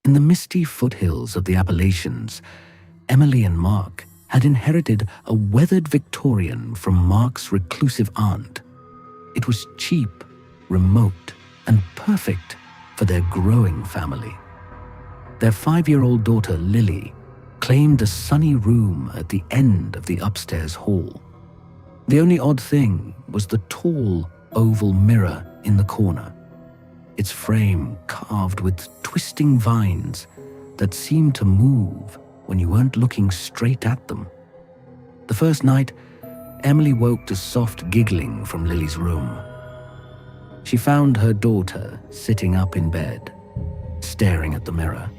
In the misty foothills of the Appalachians, Emily and Mark had inherited a weathered Victorian from Mark's reclusive aunt. It was cheap, remote, and perfect for their growing family. Their 5-year-old daughter, Lily, claimed a sunny room at the end of the upstairs hall. The only odd thing was the tall, oval mirror in the corner, its frame carved with twisting vines that seemed to move when you weren't looking straight at them. The first night, Emily woke to soft giggling from Lily's room. She found her daughter sitting up in bed, staring at the mirror.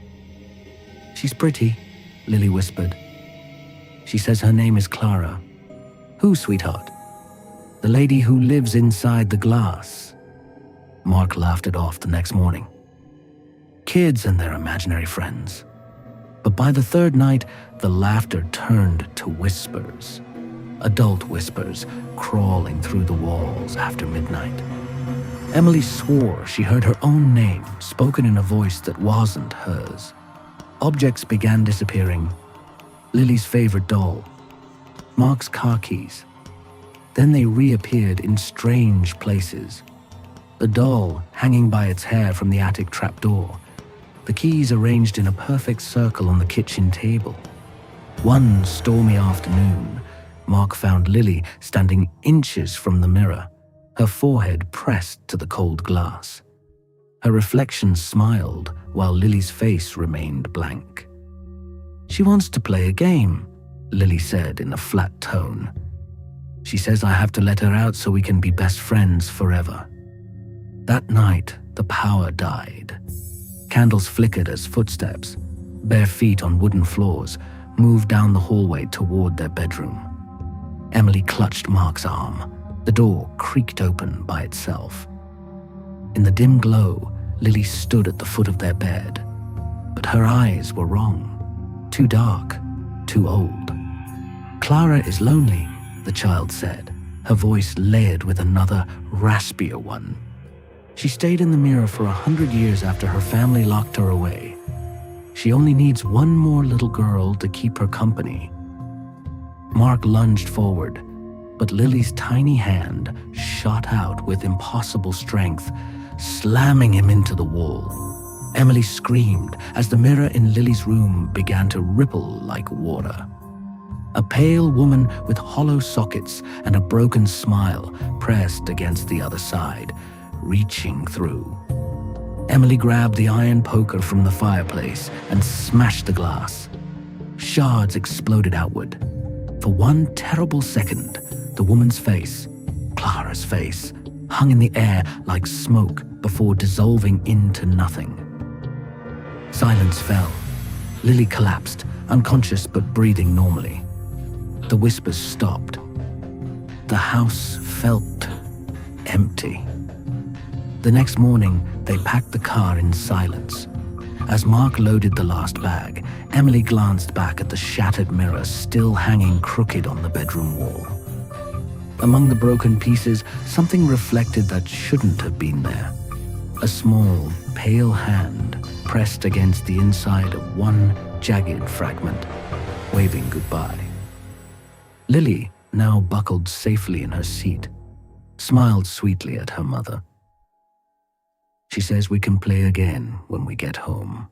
"She's pretty," Lily whispered. "She says her name is Clara." "Who, sweetheart?" "The lady who lives inside the glass." Mark laughed it off the next morning. Kids and their imaginary friends. But by the third night, the laughter turned to whispers. Adult whispers crawling through the walls after midnight. Emily swore she heard her own name spoken in a voice that wasn't hers. Objects began disappearing. Lily's favorite doll, Mark's car keys. Then they reappeared in strange places. The doll hanging by its hair from the attic trapdoor, the keys arranged in a perfect circle on the kitchen table. One stormy afternoon, Mark found Lily standing inches from the mirror, her forehead pressed to the cold glass. Her reflection smiled while Lily's face remained blank. "She wants to play a game," Lily said in a flat tone. "She says I have to let her out so we can be best friends forever." That night, the power died. Candles flickered as footsteps, bare feet on wooden floors, moved down the hallway toward their bedroom. Emily clutched Mark's arm. The door creaked open by itself. In the dim glow, Lily stood at the foot of their bed. But her eyes were wrong. Too dark, too old. "Clara is lonely," the child said, her voice layered with another, raspier one. "She stayed in the mirror for 100 years after her family locked her away. She only needs one more little girl to keep her company." Mark lunged forward, but Lily's tiny hand shot out with impossible strength, slamming him into the wall. Emily screamed as the mirror in Lily's room began to ripple like water. A pale woman with hollow sockets and a broken smile pressed against the other side, reaching through. Emily grabbed the iron poker from the fireplace and smashed the glass. Shards exploded outward. For one terrible second, the woman's face, Clara's face, hung in the air like smoke before dissolving into nothing. Silence fell. Lily collapsed, unconscious but breathing normally. The whispers stopped. The house felt empty. The next morning, they packed the car in silence. As Mark loaded the last bag, Emily glanced back at the shattered mirror still hanging crooked on the bedroom wall. Among the broken pieces, something reflected that shouldn't have been there. A small, pale hand pressed against the inside of one jagged fragment, waving goodbye. Lily, now buckled safely in her seat, smiled sweetly at her mother. "She says we can play again when we get home."